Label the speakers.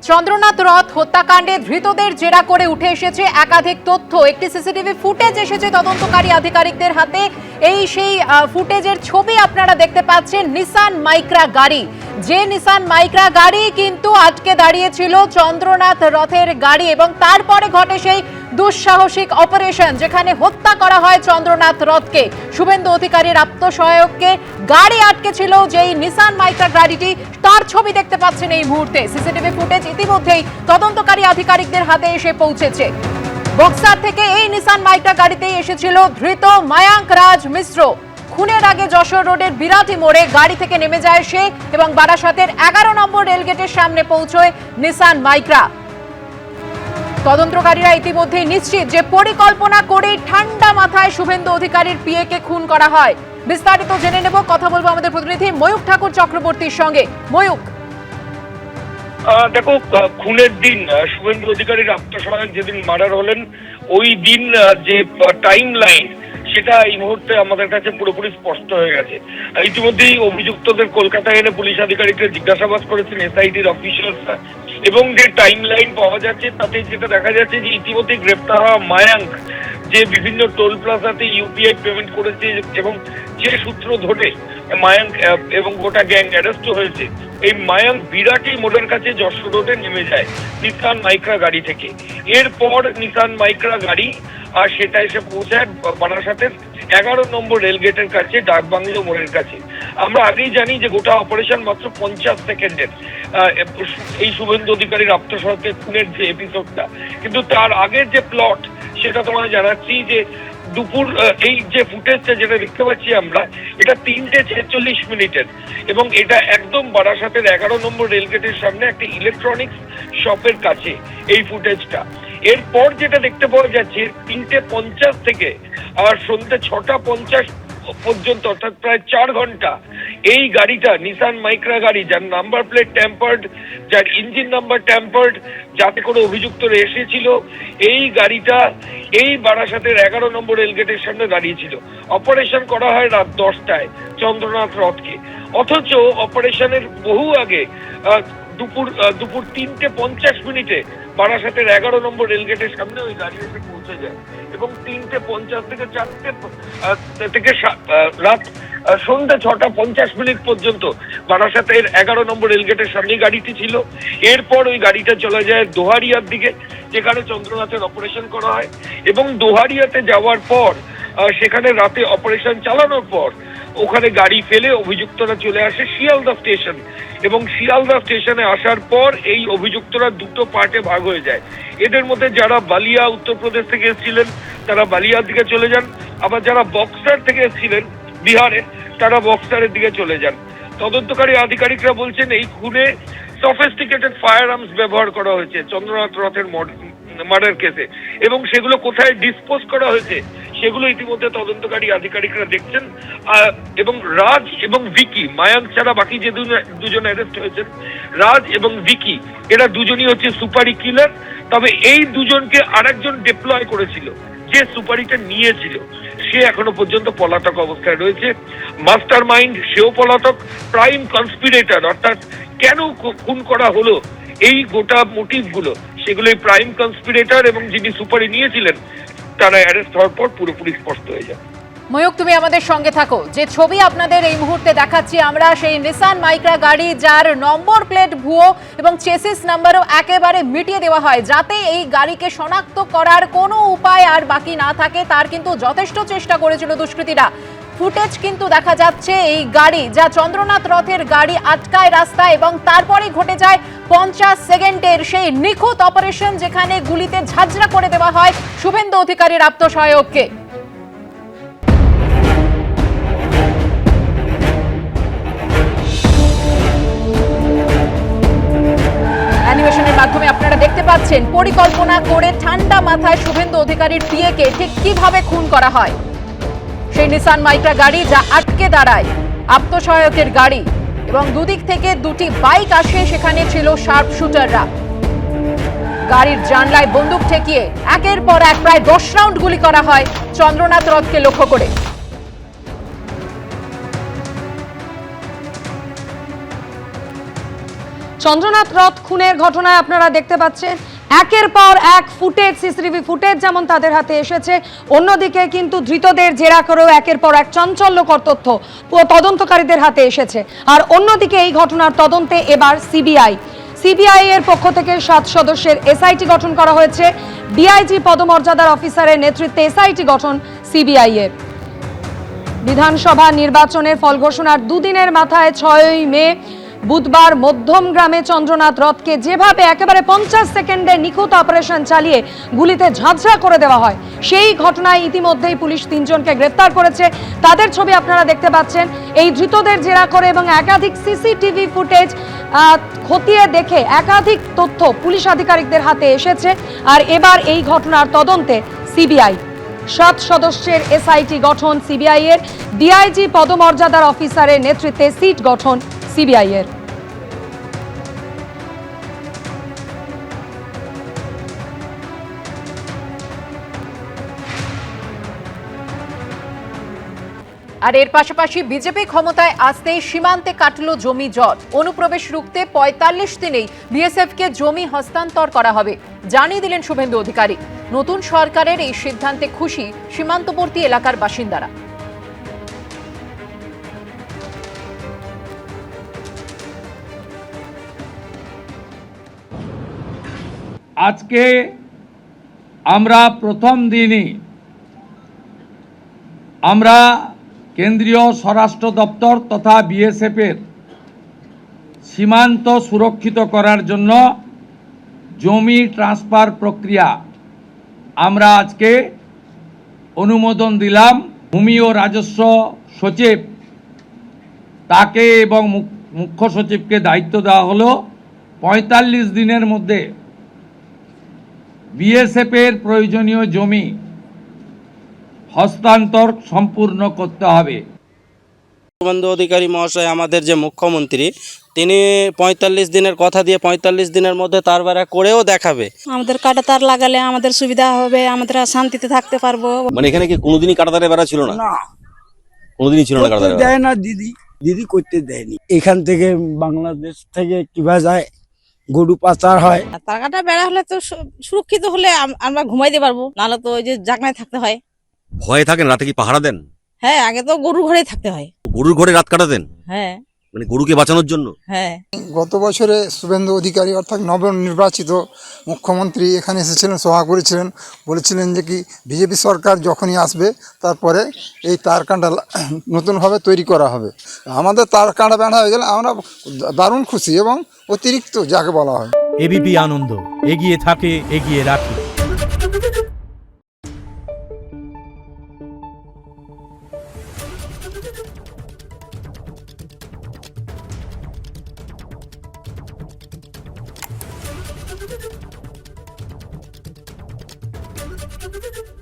Speaker 1: চন্দ্রনাথ রথ হত্যাকাণ্ডে ধৃতদের জেরা করে উঠে এসেছে একাধিক তথ্য। একটি সিসিটিভি ফুটেজ এসেছে তদন্তকারী আধিকারিকদের হাতে। সেই ফুটেজের ছবি আপনারা দেখতে পাচ্ছেন। নিসান মাইক্রা গাড়ি, যে নিসান মাইক্রা গাড়ি কিন্তু আটকে দাঁড়িয়েছিল চন্দ্রনাথ রথের গাড়ি, এবং তারপরে ঘটে সেই দুঃসাহসিক অপারেশন যেখানে হত্যা করা হয় চন্দ্রনাথ রথকে। শুভেন্দু অধিকারীর আত্মসহায়ককে গাড়ি আটকে ছিল যেই নিসান মাইক্রা গাড়িটি, তার ছবি দেখতে পাচ্ছেন এই মুহূর্তে। সিসিটিভি ফুটেজ ইতিমধ্যেই তদন্তকারী আধিকারিকদের হাতে এসে পৌঁছেছে। বক্সার থেকে এই নিসান মাইক্রা গাড়িতেই এসেছিল ধৃত মায়াঙ্ক রাজ মিশ্র। খুনের আগে যশোর রোডের বিরাটি মোড়ে গাড়ি থেকে নেমে যায় সে এবং বারাসাতের 11 নম্বর রেলগেটের সামনে পৌঁছয় নিসান মাইক্রা। তদন্তকারীরা ইতিমধ্যেই নিশ্চিত যে পরিকল্পনা করে ঠান্ডা মাথায় শুভেন্দু অধিকারীর পিএকে খুন করা হয়। বিস্তারিত জেনে নেব, কথা বলবো আমাদের প্রতিনিধি ময়ূক ঠাকুর চক্রবর্তীর সঙ্গে। ময়ূক,
Speaker 2: দেখো, খুনের দিন শুভেন্দু অধিকারীর আত্মসহায়ক যেদিন মার্ডার হলেন, ওই দিন যে টাইম লাইন সেটা এই মুহূর্তে আমাদের কাছে পুরোপুরি স্পষ্ট হয়ে গেছে। ইতিমধ্যেই অভিযুক্তদের কলকাতায় এনে পুলিশ আধিকারিকরা জিজ্ঞাসাবাদ করেছেন এসআইটির অফিসার্সরা, এবং যে টাইম লাইন পাওয়া যাচ্ছে তাতে যেটা দেখা যাচ্ছে যে ইতিমধ্যে গ্রেপ্তার হওয়া মায়াঙ্ক, যে বিভিন্ন টোল প্লাজাতে ইউপিআই পেমেন্ট করেছে এবং যে সূত্র ধরে মায়াঙ্ক এবং গোটা গ্যাং অ্যারেস্ট হয়েছে, এই মায়াঙ্ক বিরাটি মোড়ের কাছে যশোর রোডে নেমে যায় নিসান মাইক্রা গাড়ি থেকে। এরপর নিসান মাইক্রা গাড়ি আর সেটা এসে পৌঁছায় বারাসাতের 11 নম্বর রেলগেটের কাছে, ডাকবাংলো মোড়ের কাছে। আমরা আগেই জানি যে গোটা অপারেশন মাত্র 50 সেকেন্ডের, এই শুভেন্দু অধিকারীর আত্মসহায়কের খুনের যে এপিসোডটা, কিন্তু তার আগের যে প্লট সেটা তোমায় জানাচ্ছি যে দুপুর এই যে ফুটেজটা যেটা দেখতে পাচ্ছি আমরা, এটা 3:46 এবং এটা একদম বারাসাতের 11 নম্বর রেলগেটের সামনে একটা ইলেকট্রনিক্স শপের কাছে এই ফুটেজটা। এরপর যেটা দেখতে পাওয়া যাচ্ছে 3:50 থেকে আর সন্ধ্যে 6:50 পর্যন্ত, অর্থাৎ প্রায় 4 ঘন্টা এই গাড়িটা নিসান মাইক্রা গাড়ি, যার নাম্বার প্লেট ট্যাম্পার্ড, যার ইঞ্জিন নাম্বার ট্যাম্পার্ড, যাতে করে অভিযুক্তরা এসেছিল, এই গাড়িটা এই বারাসাতের 11 নম্বর রেলগেটের সামনে দাঁড়িয়েছিল। অপারেশন করা হয় রাত 10টায় চন্দ্রনাথ রথকে, অথচ অপারেশনের বহু আগে দুপুর 3:50 বারাসাতের 11 নম্বর রেলগেটের সামনে ওই গাড়ি এসে পৌঁছে যায় এবং 3:50 থেকে 4 থেকে রাত সন্ধ্যা 6:50 পর্যন্ত বারাসাতের 11 নম্বর রেলগেটের সামনে গাড়িটি ছিল। এরপর ওই গাড়িটা চলে যায় দোহারিয়ার দিকে, যেখানে চন্দ্রনাথের অপারেশন করা হয়, এবং দোহারিয়াতে যাওয়ার পর সেখানে রাতে অপারেশন চালানোর পর ওখানে গাড়ি ফেলে অভিযুক্তরা চলে আসে শিয়ালদা স্টেশন, এবং শিয়ালদা স্টেশনে আসার পর এই অভিযুক্তরা দুটো পার্টে ভাগ হয়ে যায়। এদের মধ্যে যারা বালিয়া উত্তরপ্রদেশ থেকে এসেছিলেন তারা বালিয়ার দিকে চলে যান, আবার যারা বক্সার থেকে এসেছিলেন বিহারে তারা বক্সারের দিকে চলে যান। তদন্তকারী আধিকারিকরা বলছেন এই খুনে সফিস্টিকেটেড ফায়ার আর্মস ব্যবহার করা হয়েছে চন্দ্রনাথ রথের মার্ডার কেসে, এবং সেগুলো কোথায় ডিসপোজ করা হয়েছে সেগুলো ইতিমধ্যে তদন্তকারী আধিকারিকরা দেখছেন। এবং রাজ এবং ভিকি, মায়াঙ্ক ছাড়া বাকি যে দুজন অ্যারেস্ট হয়েছেন, রাজ এবং ভিকি, এরা দুজনই হচ্ছে সুপারি কিলার। তবে এই দুজনকে আরেকজন ডিপ্লয় করেছিল, যে সুপারিটা নিয়েছিল সে এখনো পর্যন্ত পলাতক অবস্থায় রয়েছে। মাস্টার মাইন্ড সেও পলাতক, প্রাইম কনস্পিরেটর অর্থাৎ কেন খুন করা হলো এই গোটা মোটিভগুলো, সেগুলো প্রাইম কনস্পিরেটর এবং যিনি সুপারি নিয়েছিলেন তারা অ্যারেস্ট হওয়ার পর পুরোপুরি স্পষ্ট হয়ে যায়।
Speaker 1: ময়ূক, তুমি আমাদের সঙ্গে থাকো। যে ছবি আপনাদের এই মুহূর্তে দেখাচ্ছি আমরা, সেই নিসান মাইক্রা গাড়ি যার নম্বর প্লেট ভুয়ো এবং চেসিস নাম্বারও একেবারে মিটিয়ে দেওয়া হয়, যাতে এই গাড়িকে শনাক্ত করার কোনো উপায় আর বাকি না থাকে, তার কিন্তু যথেষ্ট চেষ্টা করেছিল দুষ্কৃতীরা। ফুটেজ কিন্তু দেখা যাচ্ছে এই গাড়ি, যা চন্দ্রনাথ রথের গাড়ি, আটকায় রাস্তায়, এবং তারপরে ঘটে যায় 50 সেকেন্ডের সেই নিখুঁত অপারেশন, যেখানে গুলিতে ঝাঁঝরা করে দেওয়া হয় শুভেন্দু অধিকারীর আত্মসহায়ককে। অ্যানিমেশনের মাধ্যমে আপনারা দেখতে পাচ্ছেন পরিকল্পনা করে ঠান্ডা মাথায় শুভেন্দু অধিকারীর পিএকে ঠিক কিভাবে খুন করা হয়। সেই নিসান মাইক্রা গাড়ি যা আটকে দাঁড়ায় আত্মসহায়কের গাড়ি, এবং দুদিক থেকে দুটি বাইক আসে, সেখানে ছিল শার্প শুটাররা। গাড়ির জানলায় বন্দুক ঠেকিয়ে একের পর এক প্রায় 10 রাউন্ড গুলি করা হয় চন্দ্রনাথ রথকে লক্ষ্য করে।
Speaker 3: চন্দ্রনাথ রথ খুনের ঘটনায় আপনারা দেখতে পাচ্ছেন একের পর এক ফুটেজ, সিসিটিভি ফুটেজ যেমন তাদের হাতে এসেছে, অন্যদিকে কিন্তু ধৃতদের জেরা করেও একের পর এক চাঞ্চল্যকর তথ্য তদন্তকারীদের হাতে এসেছে। আর অন্যদিকে এই ঘটনার তদন্তে এবার সিবিআই এর পক্ষ থেকে 7 সদস্যের এসআইটি গঠন করা হয়েছে। ডিআইজি পদমর্যাদার অফিসারের নেতৃত্বে এসআইটি গঠন সিবিআই এর। বিধানসভা নির্বাচনের ফল ঘোষণার দুদিনের মাথায় 6ই মে বুধবার মধ্যমগ্রামে চন্দ্রনাথ রথকে যেভাবে একেবারে 50 সেকেন্ডে নিখুঁত অপারেশন চালিয়ে গুলিতে ঝাঁঝরা করে দেওয়া হয়, সেই ঘটনায় ইতিমধ্যেই পুলিশ 3 জনকে গ্রেফতার করেছে। তাদের ছবি আপনারা দেখতে পাচ্ছেন। এই ধৃতদের জেরা করে এবং একাধিক সিসিটিভি ফুটেজ খতিয়ে দেখে একাধিক তথ্য পুলিশ আধিকারিকদের হাতে এসেছে। আর এবার এই ঘটনার তদন্তে সিবিআই 7 সদস্যের এসআইটি গঠন সিবিআই এর। ডিআইজি পদমর্যাদার অফিসারের নেতৃত্বে সিট গঠন সিবিআই এর।
Speaker 1: আর এর পাশাপাশি বিজেপি ক্ষমতায় আসতেই সীমান্তে কাটলো জমি জট। অনুপ্রবেশ রুখতে 45 দিনেই বিএসএফকে জমি হস্তান্তর করা হবে, জানিয়ে দিলেন শুভেন্দু অধিকারী। নতুন সরকারের এই সিদ্ধান্তে খুশি সীমান্তবর্তী এলাকার বাসিন্দারা।
Speaker 4: আজকে আমরা প্রথম দিনই আমরা কেন্দ্রীয় স্বরাষ্ট্র দপ্তর তথা বিএসএফের সীমান্ত সুরক্ষিত করার জন্য জমি ট্রান্সফার প্রক্রিয়া আমরা আজকে অনুমোদন দিলাম। ভূমি ও রাজস্ব সচিব তাকে এবং মুখ্য সচিবকে দায়িত্ব দেওয়া হলো 45 দিনের মধ্যে বিএসএফের প্রয়োজনীয় জমি হস্তান্তর সম্পূর্ণ করতে হবে।
Speaker 5: শুভেন্দু অধিকারী মহাশয় আমাদের যে মুখ্যমন্ত্রী, তিনি 45 দিনের কথা দিয়ে 45 দিনের মধ্যে তার বেড়া করেও দেখাবে।
Speaker 6: আমাদের কাঁটাতার লাগালে আমাদের সুবিধা হবে, আমাদের শান্তিতে থাকতে পারবো।
Speaker 7: মানে এখানে কি কোনোদিনই কাঁটাতারের বেড়া ছিল না? না, কোনোদিনই ছিল না কাঁটাতারের বেড়া।
Speaker 8: দেয় না দিদি করতে দেয়নি। এখান থেকে বাংলাদেশ থেকে কিভাবে যায়, গরু পাচার হয়।
Speaker 6: তার কাটা বেড়া হলে তো সুরক্ষিত হলে আমরা ঘুমাইতে পারবো, নাহলে তো ওই যে জাগনায় থাকতে হয়।
Speaker 7: ভয়ে থাকেন? রাতে কি পাহারা দেন?
Speaker 6: হ্যাঁ, আগে তো গরুর ঘরে থাকতে হয়।
Speaker 7: গরুর ঘরে রাত কাটাতেন?
Speaker 6: হ্যাঁ,
Speaker 7: মানে গরুকে বাঁচানোর জন্য?
Speaker 6: হ্যাঁ।
Speaker 9: গত বছরে শুভেন্দু অধিকারী অর্থাৎ নবনির্বাচিত মুখ্যমন্ত্রী এখানে এসেছিলেন, সভা করেছিলেন, বলেছিলেন যে কি বিজেপি সরকার যখনই আসবে তারপরে এই তারকাঁটা নতুনভাবে তৈরি করা হবে। আমাদের তারকাঁটা ব্যান্ড হয়ে গেলে আমরা দারুণ খুশি এবং অতিরিক্ত যাকে বলা হয়।
Speaker 10: এবিপি আনন্দ, এগিয়ে থাকে, এগিয়ে রাখে।
Speaker 11: Thank you.